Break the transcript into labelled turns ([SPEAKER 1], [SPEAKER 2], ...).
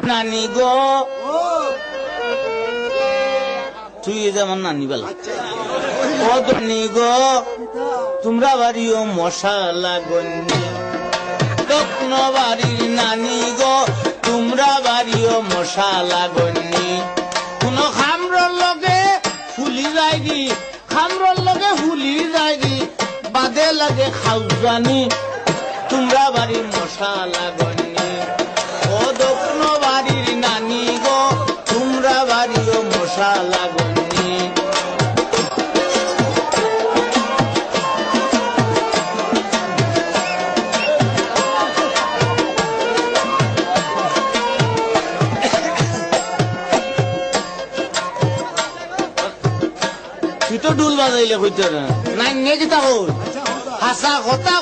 [SPEAKER 1] নানি গো তুই যেমন নানি বেলা ও নানি গো তোমরা বাড়িও মশালা গন্যি দক্ষিণ বাড়ির নানি গো তোমরা বাড়িও মশালা গন্যি কোন খামরর লগে ফুলি যায়গি খামরর লগে ফুলি যায়গি বাদে লাগে খাও জানি তোমরা বাড়ির মশালা গন্যি ও দক্ষিণ বাড়ির নানি গো তোমরা বাড়িও মশালা গন্যি তুই তো ডুল বাজাইলে কইতে না নাই নে কিতা কই হাসা কথা